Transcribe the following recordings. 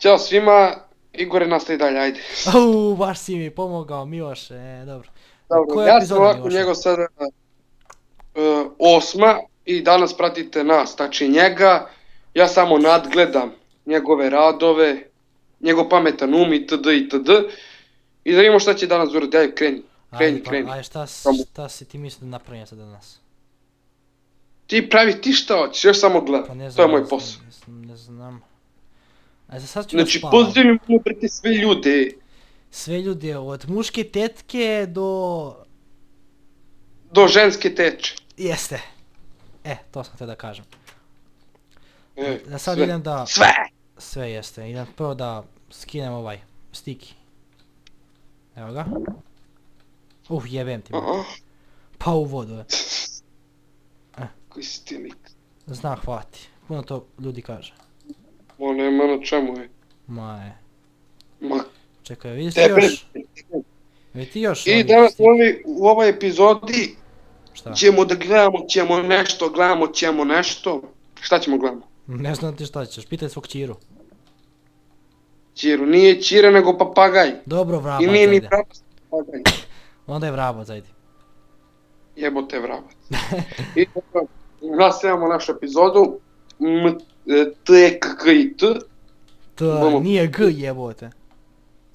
Ćao svima, Igore nastavi dalje, ajde. Baš si mi pomogao Miloše, dobro. Dobro, Koja ja sam epizoda ovako Miloše? njegov sada 8. i danas pratite nas, znači njega, ja samo nadgledam njegove radove, njegov pametan um itd. itd. I da vidimo šta će danas uraditi, ajde kreni. Ajde, Samo. šta si ti mislio da napravim sad danas? Ti šta hoćeš, još samo gledam, Pa ne to je znam, moj posao. ne znam. Ajde, sad ću da Znači, spavam. pozdravim preti sve ljude, Sve ljude, od muške tetke do... do ženske teče. Jeste. To sam htio da kažem. Da sad Sve. idem da... Sve! Sve jeste, idem prvo da skinem ovaj stiki. Evo ga. Jebem ti. Pa u vodu je. Koji si ti lik? Zna hvati. Puno to ljudi kaže. Nema na čemu je. Ma. Čekaj, vidiš ti Tebe. još? Vidi ti još? I danas u ovoj epizodi Šta? ćemo da gledamo nešto. Šta ćemo gledamo? Ne znam ti šta ćeš, pitaj svog čiru. Čiru, nije čira nego papagaj. Dobro, vrabac, I nije ni ajde. vrabac, papagaj. Onda je vrabac, ajde. Jebote vrabac. I dobro, nastavljamo našu epizodu. TKKIT. Nije G jebote.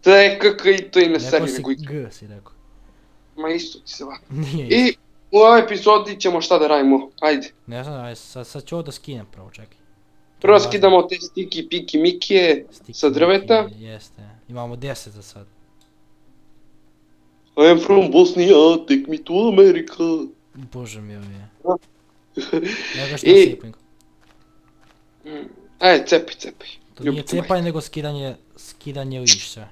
TKKIT i ne Rekao sebi si nego i... G si rekao. Ma isto ti se vada. Nije isto. I u ovoj epizodi ćemo šta da radimo, ajde. Ne znam, ajde, sad ću ovo da skinem prvo, čekaj. Prvo skidamo te stiki, piki, mikije sa drveta. Jeste, imamo 10 za sad. I am from Bosnia, take me to America. Bože mi je. Nego šta I- sipim. Ajde, cepaj. To nije cepanje nego skidanje lišća.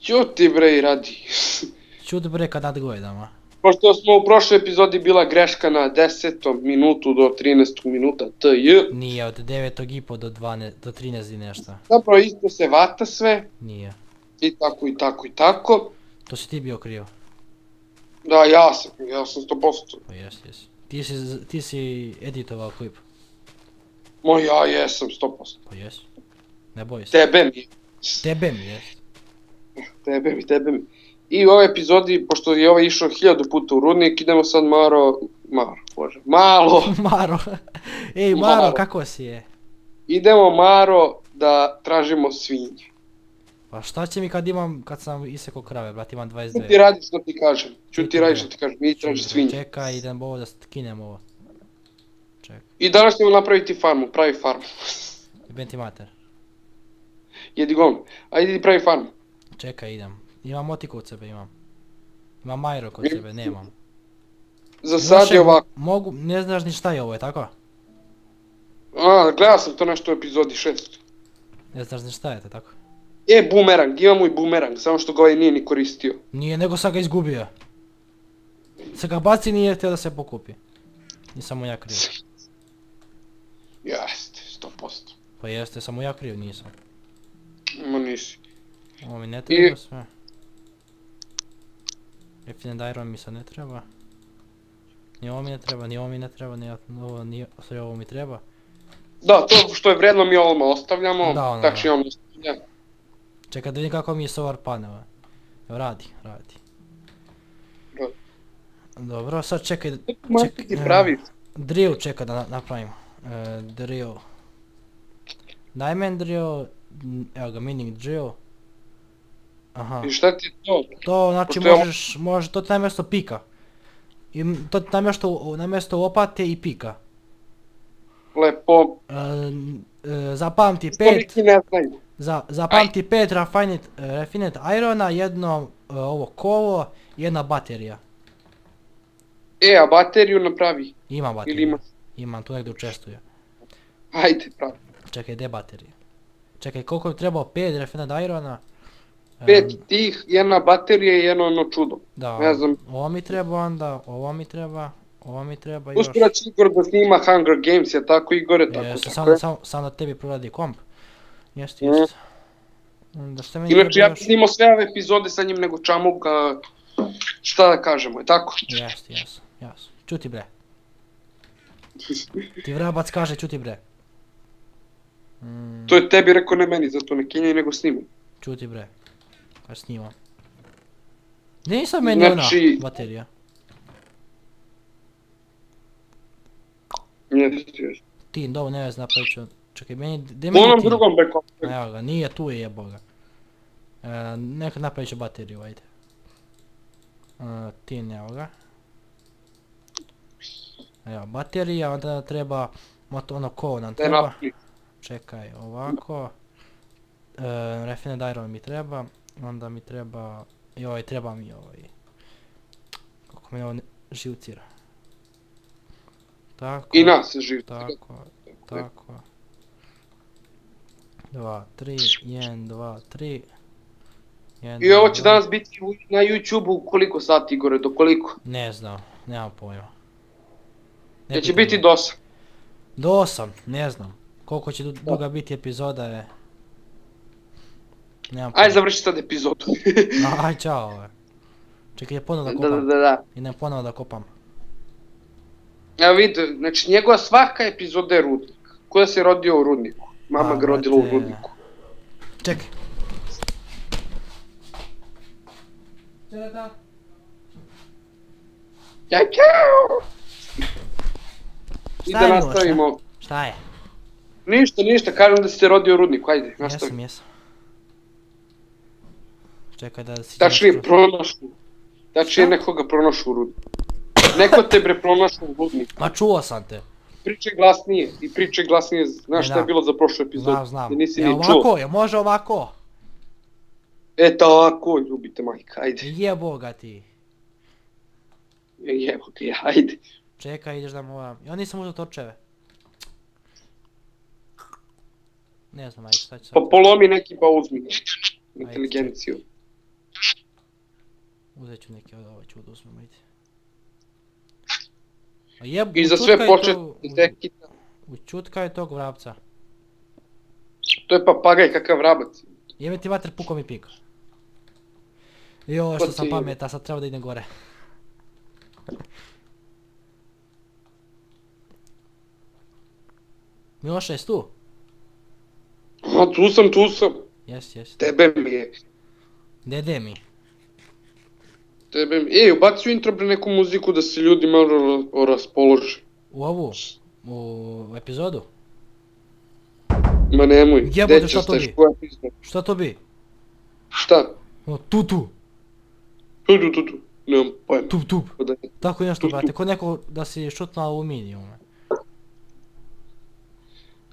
Ćuti bre i radi. Čuti bre kad nadgledam, a? Pošto smo u prošloj epizodi bila greška na 10. minutu do 13. minuta TJ. Nije, od 9.5 do 13 i nešto. Zapravo isto se vata sve. Nije. I tako. To si ti bio krivo. Da, ja sam 100%. Pa jesi. Ti si editovao klip. Ja jesam 100%. Pa jesi. Ne boj se. Tebe mi. Tebe mi jesi. Tebe mi. I u ovoj epizodi, pošto je ovaj išao 1000 puta u rudnik, idemo sad malo. Maro. Ej, Maro, kako si je? Idemo Maro da tražimo svinje. Pa šta će mi kad sam isekao krave, brat, imam 22. Ču ti radiš što ti kažem. Mi traži svinje. Čekaj, idem ovo da skinem ovo. Čekaj, I danas ćemo napraviti farmu, pravi farmu. jebem ti mater. Jedi govno. Ajde idi pravi farmu. Čekaj, idem. Imam motiku kod sebe, imam. Imam majro kod sebe, nemam. Za sad je ovako. Ne znaš ni šta je ovo, je tako? Gledao sam to nešto u epizodi 6. Ne znaš ni šta je to, tako? Bumerang, imamo i bumerang, samo što ga ovaj nije ni koristio. Nije, nego sam ga izgubio. Se ga baci, nije htio da se pokupi. Nisam mu ja kriv. Jeste, 100%. Pa jeste, samo ja kriv, nisam. Ma nisi. Ovo mi ne treba sve. Refined Iron mi sad ne treba. Ni ovo mi ne treba, ni ovo mi treba. Da, to što je vredno mi ovo ostavljamo, Da. znači on ostavlja. Čekaj da vidim kako mi je solar panel. Radi. Dobro, sad čekaj. Ti pravi. Drill čekaj da napravim. Drill. Diamond drill. Evo ga, mining drill. Aha. I šta ti je to? To znači možeš, to ti namjesto pika. I to ti namjesto lopate i pika. Lepo. Zapamti Što neki ne znaju. Zapamti 5 refined irona, jedno ovo kolo, jedna baterija. A bateriju napravi. Imam Ili bateriju. imaš? Imam, tu negdje učestuje. Ajde, pravi. Čekaj, gdje je baterija? Čekaj, koliko bi trebao 5 refined irona? 5 tih, jedna baterija i jedno ono čudo. Da, Ne znam. ovo mi treba onda, ovo mi treba još. Uskoro će Igor da snima Hunger Games, je tako Igore? Sam da tebi proradi komp. Jeste. Da što meni Inače, treba ja snimo sve ove epizode sa njim nego Čamuka, šta da kažemo, je tako? Jeste. Čuti bre. Ti vrabac kaže čuti bre. To je tebi rekao, ne meni, zato ne kenjaj nego snimam. Čuti bre. Kaj snimam. Nisam meni Znači- ona baterija. Jesi. Ti, dobro, ne vez napravit ću. Čekaj, meni, gdje U meni onom ti? drugom bekom. Evo ga, nije tu je jeboga. Nekad napravit ću bateriju, ajde. Tin, evo ga. Evo, baterija, onda treba, ono ko nam Ne treba. napravi. Čekaj, ovako. Refined iron mi treba, onda mi treba, joj, treba mi ovaj. Kako me ovo živcira. Tako. I nas se živi. Tako, tako. 2, 3, 1, 2, 3. I ovo će danas biti na YouTube-u koliko sati, Igore, do koliko? Ne znam, nemam pojma. Jer će biti do 8. Do 8, ne znam. Koliko će duga biti epizoda je... Nemam pojma. Ajde završi sad epizodu. Aj, čao. Čekaj, je ponovno da Da, kopam. da. Idem ponovno da kopam. Evo vidi, znači njegova svaka epizoda je rudnik. Ko da se rodio u rudniku. Mama ga rodila u brate. rudniku. Čekaj. Četa. Ćao! I Šta da je bilo, nastavimo. Šta je? Ništa, kažem da si se rodio u rudniku, ajde, nastavi. Jesam. Čekaj da si... Tačnije pronašu. Tačnije nekoga pronašu u rudniku. Neko te bre pronašu u rudniku. Ma čuo sam te. Pričaj glasnije i pričaj glasnije, znaš šta je da. bilo za prošlu epizodu? Znam. Jer nisi Je ni čuo. ovako, je može ovako? E tako, ljubite majka, ajde. Jeboga ti. Evo ti, ajde. Čekaj, ideš da moram. Ja nisam uzeo torčeve. Ne znam, ajde, šta ću sad? Pa polomi neki pa uzmi. Inteligenciju. Uzet ću neki od ovo, ću da uzmem, ajde. A jeb, I za sve početne tekita. Učutkaj tog vrapca. To je papagaj, kakav vrabac. Jebe ti vater, puko mi pika. Joj, što sam pametan, sad treba da idem gore. Miloše, jes tu? A, tu sam. Jes. Tebe mi je. Dede mi. Ubaci u intro bre neku muziku da se ljudi malo raspolože. U ovu? U epizodu? Ma nemoj, Jebote, gde šta ćeš to staš bi? koja pizda? Šta to bi? Šta? O, tu. Tu. Nemam pojma. Tup. Pa da- Tako nešto, Tup. brate, ko neko da si šutno aluminijume.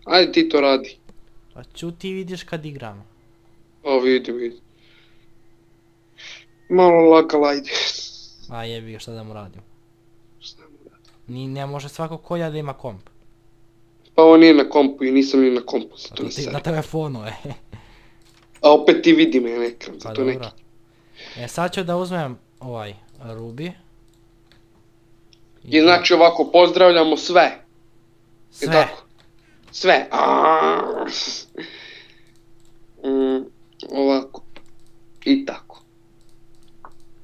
Ajde ti to radi. Pa ću ti vidiš kad igram. O, vidi. Malo lagala, ajde. A jebi ga, šta da mu radim. Šta mu radi? Ne može svako ko ja da ima komp. Pa ovo nije na kompu i nisam ni na kompu, zato ne Na seri. telefonu, A opet ti vidi me na ekran, Pa zato dobro. neki. Sad ću da uzmem ovaj Ruby. I znači ovako, pozdravljamo sve. Sve. Tako? Sve. Ovako. I tako.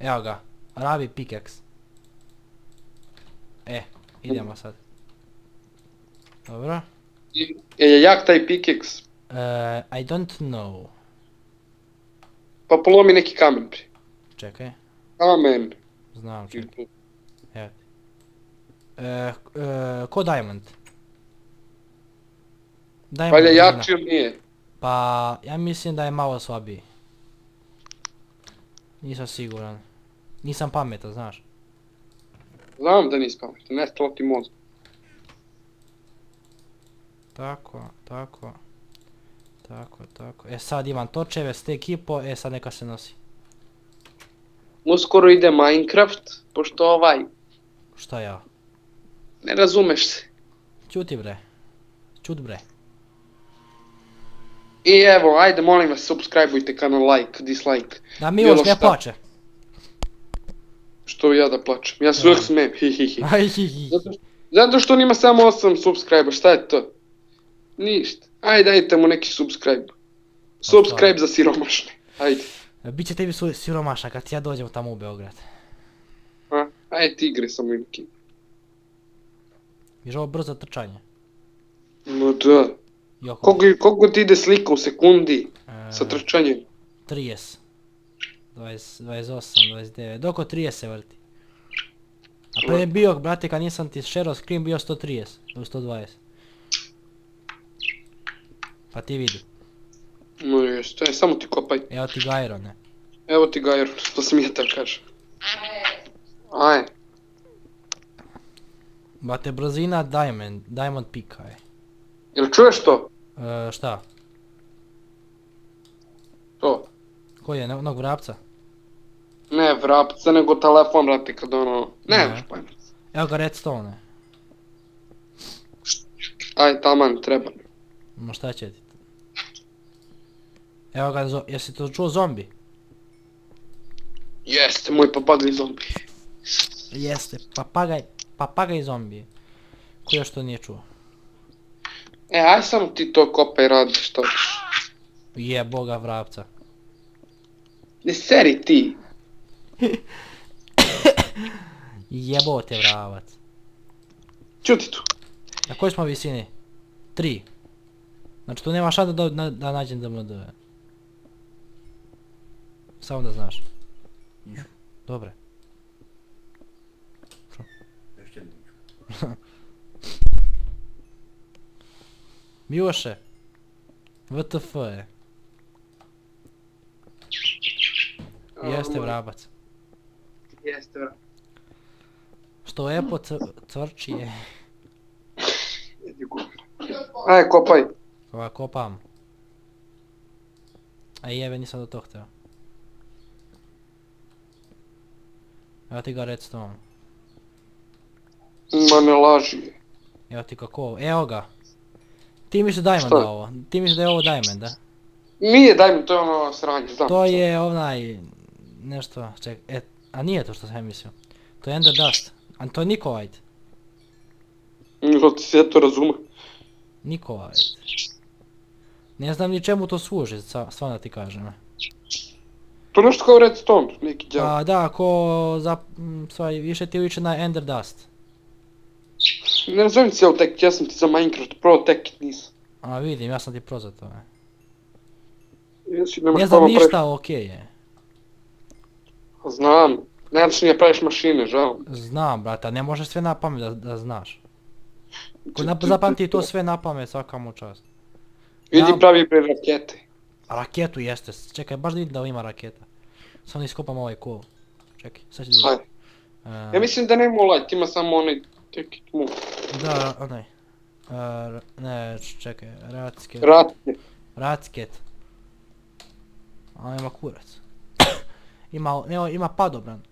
Evo ga, Rabi pickaxe. Idemo sad. Dobro. Je jak taj pickaxe? I don't know. Pa polomi neki kamen. Čekaj, Kamen. znam čekaj. Evo ti. Ko Diamond? Diamond Valja brzina. jači ili nije? Pa, ja mislim da je malo slabiji. Nisam siguran. Nisam pametan, znaš. Znam da nisi pametan, nestalo ti mozak. Tako. Sad imam točeve, steak i po, sad neka se nosi. Uskoro ide Minecraft, pošto Šta ja? ne razumeš se. Čuti bre. Čut bre. I evo, ajde molim vas, subscribeujte kanal, like, dislike. Da Miloš Bilo ne šta. plače. Što ja da plačem, ja se uvijek smijem, hihihi. Aj, hi, hi. Zato što on ima samo 8 subscribe, šta je to? Ništa. Ajde, dajte mu neki subscribe. Subscribe za siromašne, ajde. Biće tebi siromašna kad ja dođem tamo u Beograd. Ajde ti igre samo neki. Viš ovo brzo trčanje. No da. Joko. Koliko ti ide slika u sekundi sa E, trčanjem? 30. 20, 28, 29, doko 30 se vrti. A pre je bio, brate, kad nisam ti share screen bio 130 ili 120. Pa ti vidi. No jeste, samo ti kopaj. Evo ti ga Irone. Evo ti ga, to smijete kaže. Aj, Brate, brzina Diamond pika je. jel čuješ to? Šta? To. Koji je, onog vrapca? Ne vrapca, nego telefon, brate, kad ono... Ne. Nemaš pojma. Evo ga redstone. Aj, taman, treba. Ma šta će ti? Evo ga, jesi to čuo zombi? Jeste, moj papagaj zombi. Jeste, papagaj zombi. Ko još to nije čuo? Aj samo ti to kopaj, radi što ćeš. Jeboga vrapca. Ne seri ti. Jebo te vravac. Čuti tu. Na kojoj smo visini? 3. Znači tu nema šansa da nađem DMD. Samo da znaš. Dobre. Miloše. WTF je. Jeste vrabac. Jeste vrabac. Što Epo cvrči je. Aj, kopaj. Ova kopam. A jebe, nisam do tog hteo. Evo ti ga redstone. Ma ne laži. Evo ti kako, evo ga. Ti misliš da je Diamond ovo? Ti misliš da je ovo Diamond, da? Nije Diamond, to je ono sranje, znam. To je onaj... nešto, čekaj, a nije to što sam ja mislio. To je Ender Dust, a to je Nikolite. Ti se to razume. Nikolite. Ne znam ni čemu to služi, stvarno ti kažem. To je nešto kao redstone, neki djel. Pa da, ko stvari, više ti liče na Ender Dust. Ne razumijem cijel tek, ja sam ti za Minecraft pro tek nisam. A vidim, ja sam ti pro za to. Jesi, nemaš Ne znam pojma ništa, okej je. Znam, ne znaš ni da praviš mašine, žao. Znam, brata, ne možeš sve na pamet da znaš. Ko zapamti to sve na pamet, svaka mu čast. Idi pravi pre rakete. A raketu jeste, čekaj, baš da vidim da ima raketa. Samo da iskopam ovaj kol. Čekaj, sad ću da vidim. Ja mislim da nema light, ima samo onaj teki tmu. Da, onaj. Ne, čekaj, racket. Ratke. Racket. A ima kurac. Ima padobran.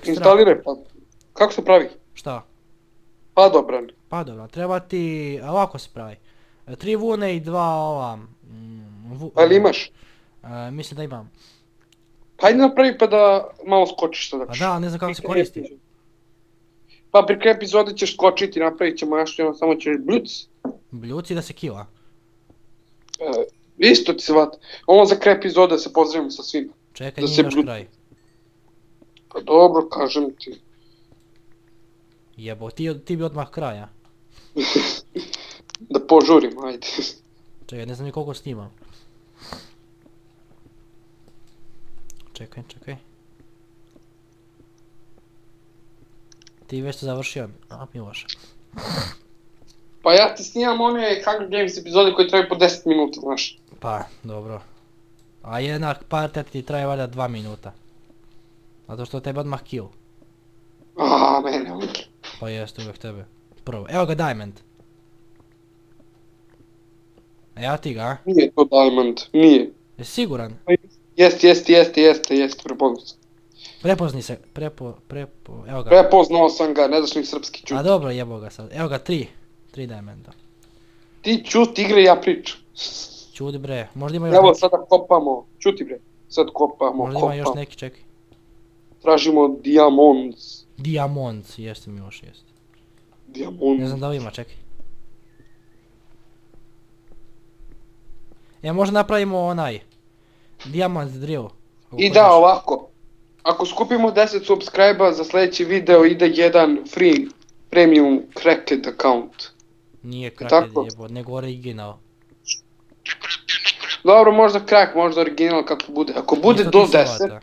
Instaliraj pa. Kako se pravi? Šta? Padobran. Padobran, treba ti, ovako se pravi. 3 vune i 2 ova... Ali imaš? Mislim da imam. Pa ajde napravi pa da malo skočiš sada. Pa da, ne znam kako se koristi. Pa pri kraju epizode ćeš skočiti, napravit ćemo nešto, samo ćeš bljuc. Bljuci da se kila. Isto ti se vat. Ovo za kraj epizode se pozdravim sa svima. Čekaj, nije još kraj. Pa dobro, kažem ti. Jebo, ti bi odmah kraja. Da požurim, ajde. Čekaj, ne znam ni koliko snimam. Čekaj. Ti već to završio, a Miloš. Pa ja ti snimam one Hunger Games epizode koje traju po 10 minuta, znaš. Pa, dobro. A jedna partija ti traje valjda 2 minuta. Zato što tebe odmah kill. Mene uvijek. Pa jeste uvijek tebe. Prvo, evo ga Diamond. A ja ti ga, a? Nije to Diamond, nije. Jesi siguran? Jeste, prepoznao sam. Prepozni se, evo ga. Prepoznao sam ga, ne znaš ni srpski čut. A dobro, jebo ga sad, evo ga 3 Diamanda. Ti čuti igre, ja pričam. Čudi bre, možda ima još Evo neki. sada kopamo, čuti bre, sad kopamo, Možda ima još neki, čekaj. Tražimo diamonds. Diamonds, jeste Miloš, jeste. Diamonds. Ne znam da li ima, čekaj. Možda napravimo onaj Diamond drill. I da, ovako. Ako skupimo 10 subscribe-a za sljedeći video ide jedan free premium cracked account. Nije cracked tako? jebot, nego original. Dobro, možda crack, možda original kako bude. Ako bude Isto do ti 10, salata.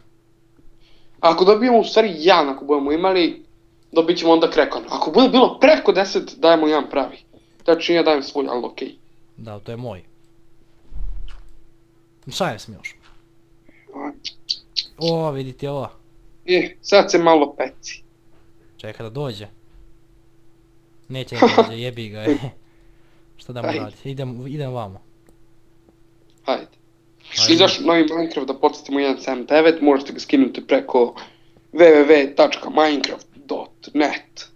ako dobijemo u stvari 1, ako budemo imali, dobit ćemo onda crack. Ako bude bilo preko 10, dajemo 1 pravi. Tačnije ja dajem svoj, ali okej. Da, to je moj. Šajem se još. O, vidite ovo. Sad se malo peci. Čeka da dođe. Neće da dođe, jebi ga. Šta da mu Ajde. radi? Idem vamo. Hajde. Ajde. Izašao novi Minecraft, da podsjetimo 1.7.9, možete ga skinuti preko www.minecraft.net.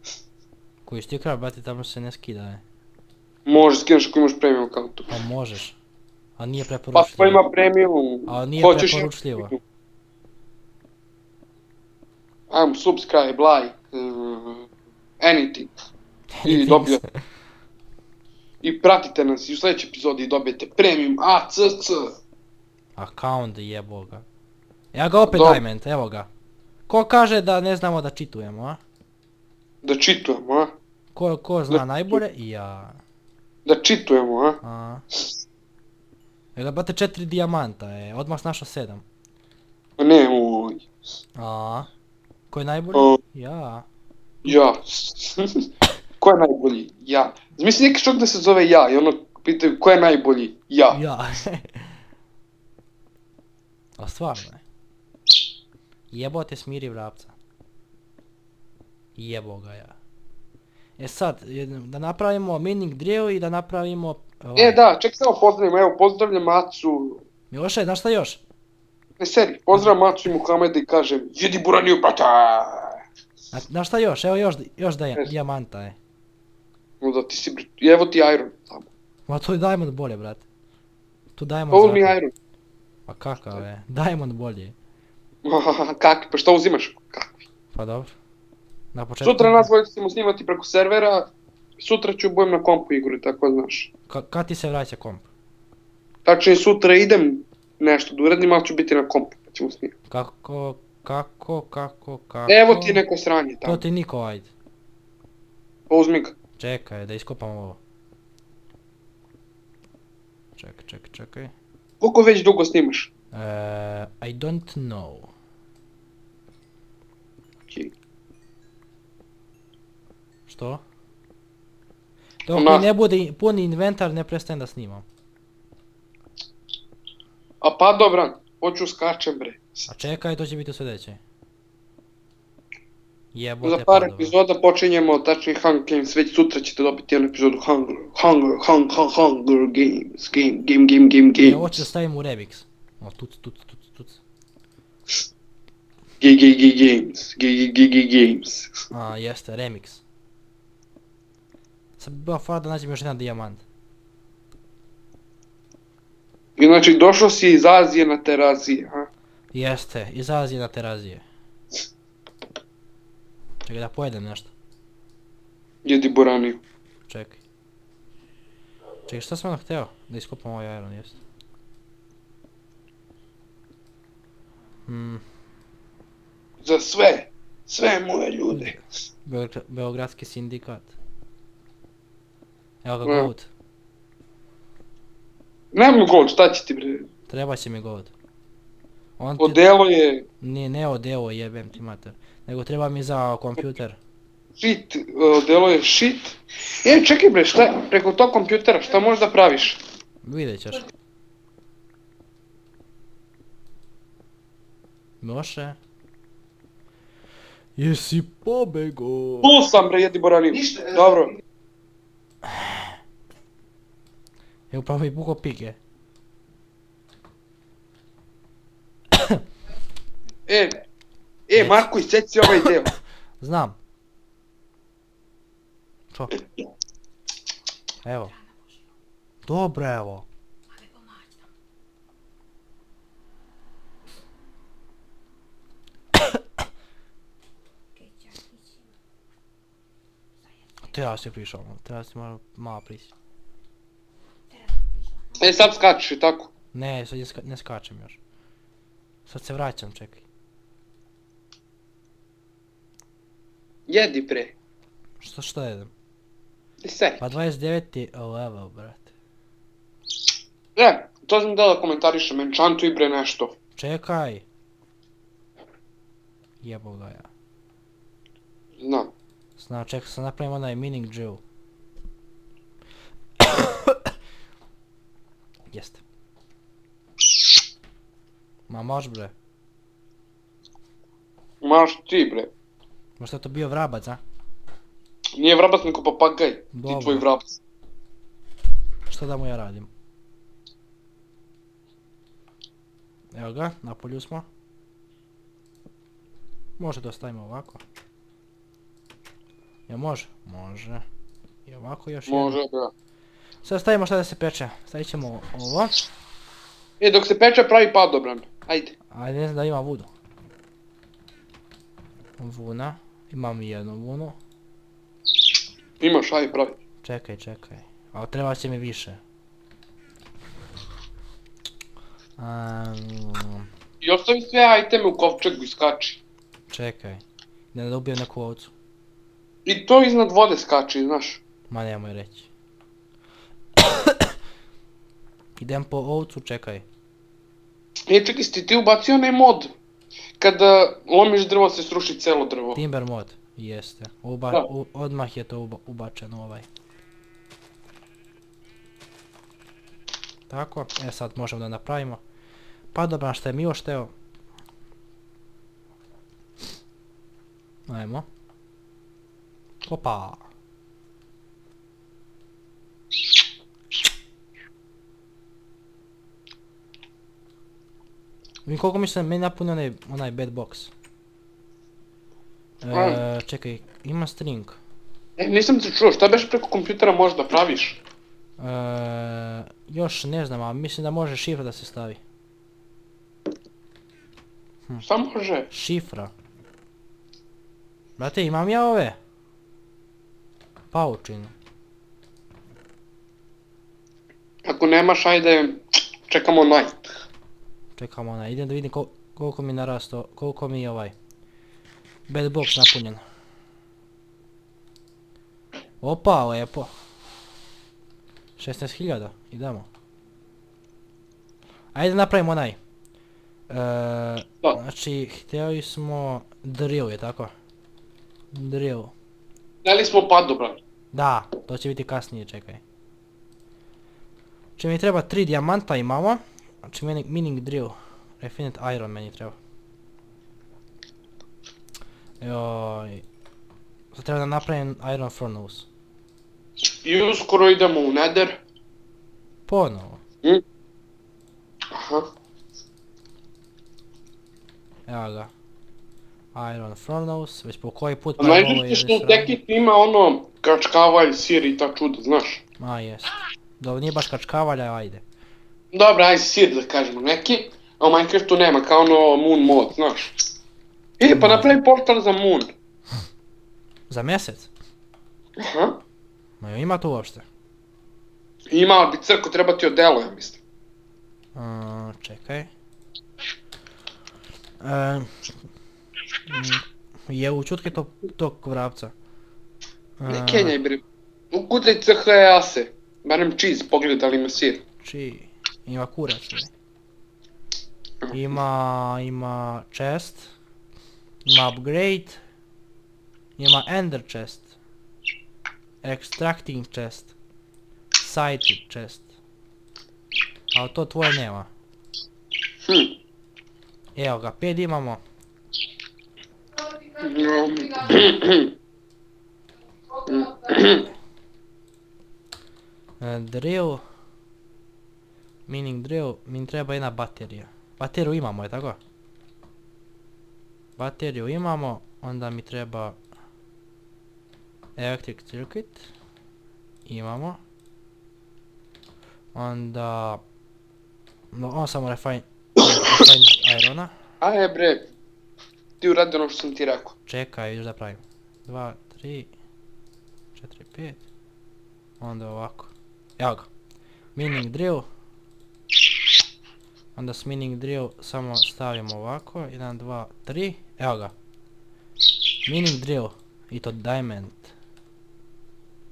Koji ti krav, brate, tamo se ne skida, Možeš skineš ako imaš premium accountu. Pa možeš. A nije Pa preporučljivo. ko ima premium, A nije hoćeš preporučljivo. Ajmo subscribe, like, anything. I dobio. I pratite nas i u sljedećoj epizodi dobijete premium ACC. Account jebo ga. Ja ga opet Dobro. Diamond, evo ga. Ko kaže da ne znamo da čitujemo, a? Da čitujemo, a? Ko zna najbolje? Ja. Da čitujemo, a? A. Evo ga, brate, 4 dijamanta, odmah našao 7. Pa nemoj. A. Ko je najbolji? O. Ja. Ja. Ko je najbolji? Ja. Zamisli neki čovjek da se zove ja i ono pitaju ko je najbolji? Ja. Ja. A stvarno je. Jebote smiri vrapca. Jebo ga ja. E sad, da napravimo mining drill i da napravimo... Da, ček samo pozdravimo, evo pozdravljam Macu. Miloše, znaš šta još? Ne seri, pozdravljam Macu i Muhameda i kažem jedi buraniju brata. Znaš šta još? Evo još dijamanta je. No da ti si, evo ti iron tamo. Ma to je diamond bolje, brate. Tu diamond Ovo mi zakon. iron. Pa kakav je? Diamond bolje. Kakvi, pa šta uzimaš? Kakvi? Pa dobro. Na početku... Sutra nas dvojica ćemo snimati preko servera. Sutra ću budem na kompu igru, tako znaš. Kad ti se vraća komp? Tačnije sutra idem nešto da uradim, ali ću biti na kompu pa ćemo snimati. Kako... Evo ti neko sranje To tamo. ti niko, ajde. Pa uzmi ga. Čekaj, da iskopam ovo. Čekaj. Koliko već dugo snimaš? I don't know. Okay. Što? Dok Ona- mi ne bude puni inventar, ne prestajem da snimam. A pa dobran, hoću skačem bre. A čekaj, to će biti u sljedeće. Jebote Za par padova. epizoda počinjemo, tačnije Hunger Games, već sutra ćete dobiti jednu epizodu Hunger Games, game. Ja hoću da stavim u remix. O, tuc. Games. A, jeste, remix. Sad bi bila fara da nađem još jedan dijamant. I znači došao si iz Azije na terazije, ha? Jeste, iz Azije na terazije. Čekaj da pojedem nešto. Jedi buraniju. Čekaj, šta sam ono hteo? Da iskopam ovaj iron, jeste. Za sve moje ljude. Beogradski sindikat. Evo ga Ja. gold. Nemam gold, šta će ti bre? Treba će mi gold. On ti... Odelo je Ne odeo jebem ti mater. Nego treba mi za kompjuter. shit, odelo je shit. Čekaj bre, šta, preko tog kompjutera, šta možeš da praviš? Vidjet ćeš. Miloše? Jesi pobego? Tu sam bre, jedi buraniju. Dobro. Upravo mi pukao pike. Marko, isjeci ovaj deo. Znam. Čo? Evo. Dobro, evo. Treba si prišao, treba si malo prisi. Sad skačeš i tako. Ne, sad ne skačem još. Sad se vraćam, čekaj. Jedi bre. Šta jedem? 10. Pa 29. level, brate. To sam da komentarišem, enchantuj bre nešto. Čekaj. Jebog ga ja. Znam. Čekaj, sam napravim onaj mining drill. Jeste. Ma mož bre. Maš ti bre. Možda je to bio vrabac, a? Nije vrabac nego papagaj. Ti Dobro. tvoj vrabac. Što da mu ja radim? Evo ga, na polju smo. Može da ostavimo ovako. Jel može? Može. I ovako još jedno. Može bre. Sad stavimo šta da se peče. Stavit ćemo ovo. Dok se peče pravi padobran. Ajde. Ajde, ne znam da ima vudu. Vuna. Imam jednu vunu. Imaš, ajde pravi. Čekaj. Ali treba će mi više. I ostavi sve iteme u kovčegu i skači. Čekaj. Da ubijem neku ovcu. I to iznad vode skači, znaš. Ma nemoj reći. Idem po ovcu, čekaj. Čekaj, si ti ubacio onaj mod. Kada lomiš drvo se sruši celo drvo. Timber mod, jeste. Odmah je to ubačeno ovaj. Tako, sad možemo da napravimo. Pa dobro, što je mi još teo. Ajmo. Opa. Vidim koliko mi se meni napunio onaj bad box. Čekaj, ima string. Nisam te čuo, šta beš preko kompjutera možeš da praviš? Još ne znam, ali mislim da može šifra da se stavi. Šta može? Šifra. Brate, imam ja ove. Paučinu. Ako nemaš, ajde, čekamo night. Čekamo onaj, idem da vidim koliko mi narasto, koliko mi je ovaj bad box napunjen. Opa, lepo. 16.000, idemo. Ajde napravimo onaj. Znači, htjeli smo drill, je tako? Drill. Htjeli smo padobran. Da, to će biti kasnije, čekaj. Znači mi treba 3 dijamanta imamo. Znači mining drill. Refined iron meni treba. Joj. Sad treba da napravim iron furnace. I uskoro idemo u nether. Ponovo. Aha. Evo ga. Iron furnace, već po koji put Najviše što u Tekit ima ono kačkavalj, sir i ta čuda, znaš? Ma jest. Dobro, nije baš kačkavalja, ajde. Dobra, ajde sir da kažemo neki, a u Minecraftu nema, kao ono moon mod, znaš? Pa napravi portal za moon. Za mjesec? Aha. Ma ima to uopšte? Ima, ali bi crko treba ti odelo, ja mislim. Čekaj. Je u čutke tog vrapca. Ne kenjaj bre. Ukucaj CHEASE. Barem cheese, pogledaj da li ima sir. Ima kurac. Ima chest. Ima upgrade. Ima ender chest. Extracting chest. Sighted chest. Ali to tvoje nema. Evo ga, 5 imamo. Drill. Mining drill. Mi treba jedna baterija. Bateriju imamo, je tako? Bateriju imamo. Onda mi treba electric circuit. Imamo. Onda on samo refine irona. Aje bre, ti uradi ono što sam ti rekao. Čekaj, vidiš da pravim. 2, 3, 4, 5. Onda ovako. Evo ga. Mining drill. Onda s mining drill samo stavimo ovako. 1, 2, 3. Evo ga. Mining drill. I to diamond.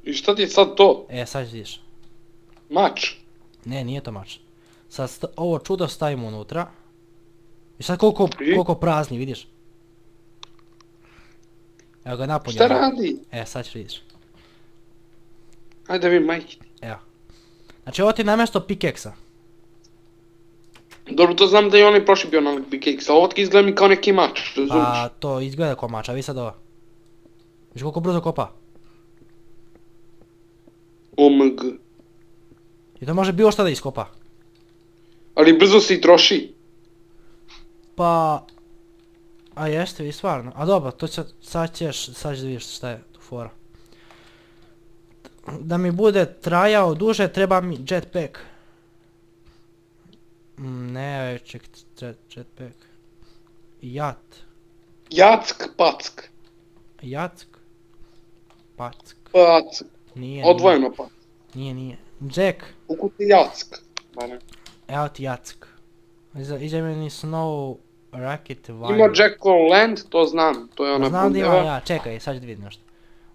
I šta ti je sad to? E, sad vidiš. Mač? Ne, nije to mač. Sad ovo čudo stavimo unutra. I sad I? koliko prazni, vidiš? Evo ga napunjeno. Šta radi? E, sad ćeš vidiš. Ajde da vidim, majke. Evo. Znači ovo ti je namjesto pikeksa. Dobro, to znam da je onaj prošli bio na Big Cakes, a ovo ti izgleda mi kao neki mač, razumiješ? Pa to izgleda kao mač, a vi sad ovo. Viš koliko brzo kopa. OMG. I to može bilo šta da iskopa. Ali brzo se i troši. Pa... A jeste vi stvarno. A dobro, to će, sad ćeš vidiš šta je tu fora. Da mi bude trajao duže treba mi jetpack. Ne, ček, jetpack. Jat. Jack, pack. Jack. Pack. Pack. Nije, Odvojeno pack. Nije. Jack. Ukuti jack. Evo ti Jack. Iđe meni Snow Rocket Ima Wire. Jack on Land, to znam. To je ona Znam da ima, bundeva. ja, čekaj, sad ću vidim nešto.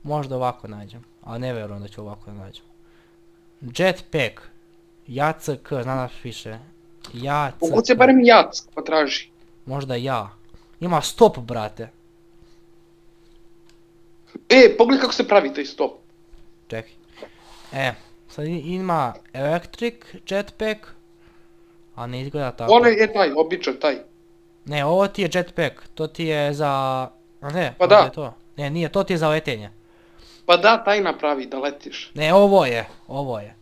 Možda ovako nađem, ali ne vjerujem da ću ovako da nađem. Jetpack. JACK, znam da piše. JACK. Ukuci barem jack, pa traži. Možda ja. Ima stop, brate. Pogledaj kako se pravi taj stop. Čekaj. Sad ima electric jetpack. A ne izgleda tako. Onaj je taj, običan taj. Ne, ovo ti je jetpack, to ti je za... A ne, Pa možda da. je to. Ne, nije, to ti je za letenje. Pa da, taj napravi da letiš. Ne, ovo je.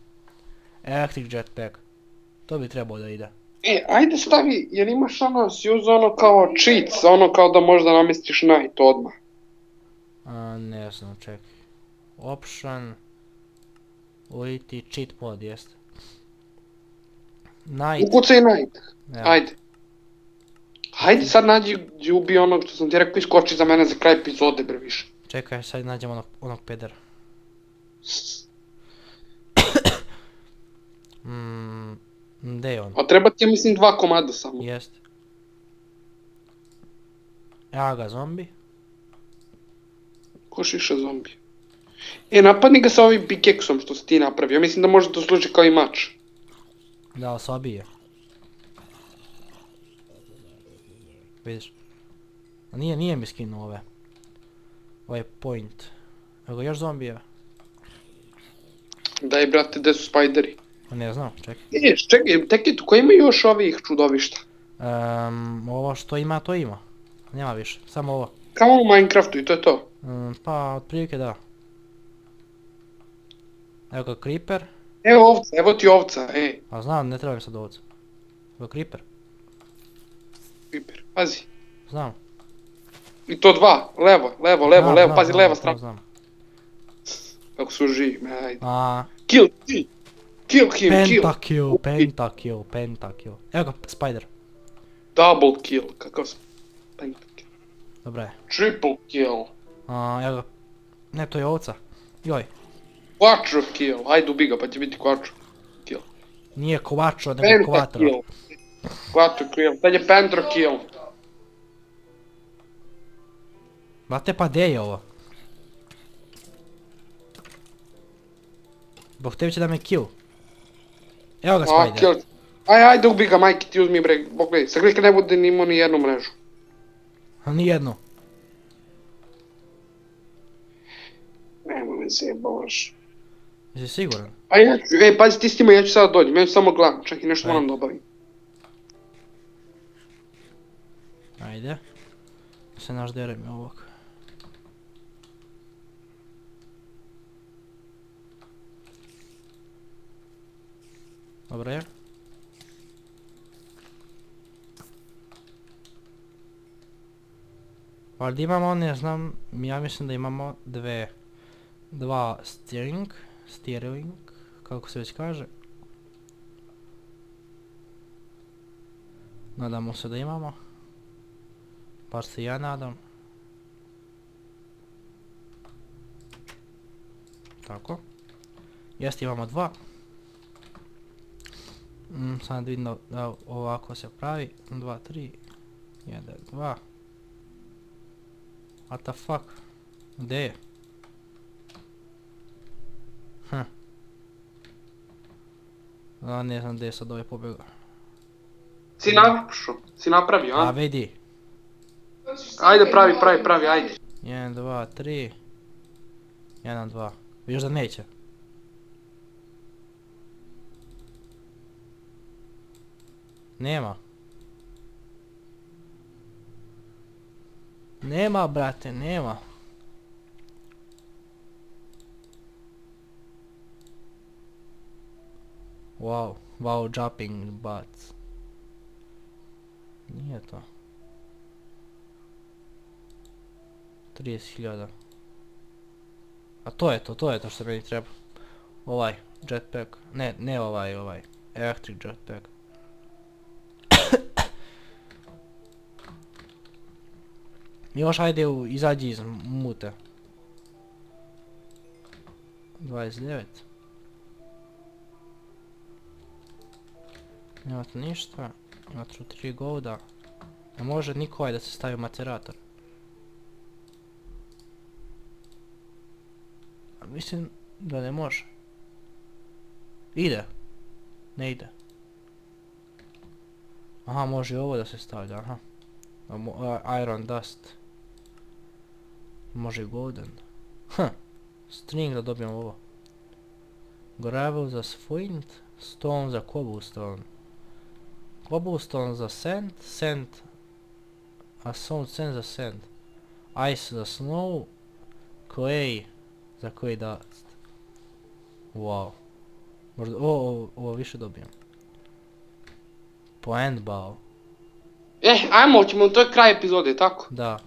Electric jetpack. To bi trebalo da ide. Ajde stavi, jer imaš ono, si uzeo ono kao cheats, ono kao da možda namestiš night odmah. Ne znam, čekaj. Option. Uliti cheat mod, jest. Night. Ukucaj night. Evo. Ajde. Hajde sad nađi gdje ubi onog što sam ti rekao iskoči za mene za kraj epizode bre više. Čekaj, sad nađem onog pedera. Gdje je on? A treba ti ja mislim 2 komada samo. Jest. Evo ga zombi. Ko šiša zombi. Napadni ga sa ovim pikeksom što si ti napravio. Mislim da može to služi kao i mač. Da, slabiji je. Vidiš? A nije mi skinuo ove. Ovaj point. Evo ga još zombija. Daj brate, gdje su spajderi? Ne znam, čekaj. Čekaj, tek tu, koji ima još ovih čudovišta? Ovo što ima, to ima. Nema više, samo ovo. Kao u Minecraftu i to je to. Pa, otprilike da. Evo ga creeper. Evo ovca, evo ti ovca, A znam, ne treba mi sad ovca. Evo creeper. Piper, pazi. Znam. I to 2, levo, pazi leva strana. Znam. Kako su živi, ajde. A, Kill him, pentakill. Evo ga, spider. double kill, kakav sam. Pentakill. Dobra je. Triple kill, Evo ga. Ne, to je ovca. Joj. quattro kill, ajde ubi ga pa će biti quattro kill. Nije kovačo, nego kovatro. Pentakill, quattro kill, sad je pentro kill. Brate, pa gdje je ovo? Bog tebi će da me kill. Evo ga spider. Kill. Ajde ubi ga, majke ti uzmi bre, pogledaj, sad gledaj kad ne bude ni imao ni jednu mrežu. A nijednu. Nemoj me zajebavaš. Jesi siguran? A ja ću, pazi ti s tima, ja ću sada dođem, ja ću samo gledam, čak i nešto moram da obavim. Ajde. Se našderem ovog. Dobro je. Valjda imamo, ne znam, ja mislim da imamo dva steering, kako se već kaže. Nadamo se da imamo. Bar se ja nadam. Tako. Jeste, imamo 2. Sad vidim da ovako se pravi. 2, 3. 1, 2. What the fuck? Gdje je? A ne znam gdje je sad ovaj pobjegao. Si našao, si napravio, A a? vidi. Ajde, pravi, ajde. 1, 2, 3. 1, 2. Vidiš da neće. Nema. Nema, brate, nema. Wow, jumping butts. Nije to. 30.000. A to je to što meni treba. Ovaj, jetpack. Ne ovaj. Electric jetpack. Još ajde izađi iz mute. 29. Nema tu ništa. Ima tu 3 golda. Ne može niko da se stavi u macerator. A mislim da ne može. Ide. Ne ide. Aha, može i ovo da se stavlja, aha. Iron dust. Može i golden. String da dobijem ovo. Gravel za flint, stone za cobblestone. Cobblestone za sand, sand za sand. Ice za snow, clay za clay dust. Wow. Možda, ovo više dobijem. Plant bow. Ajmo, to je kraj epizode, tako? Da.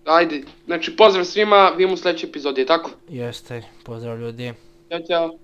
Ajde, znači pozdrav svima, vidimo u sljedećoj epizodi, tako? Jeste, pozdrav ljudi. Ćao, ćao.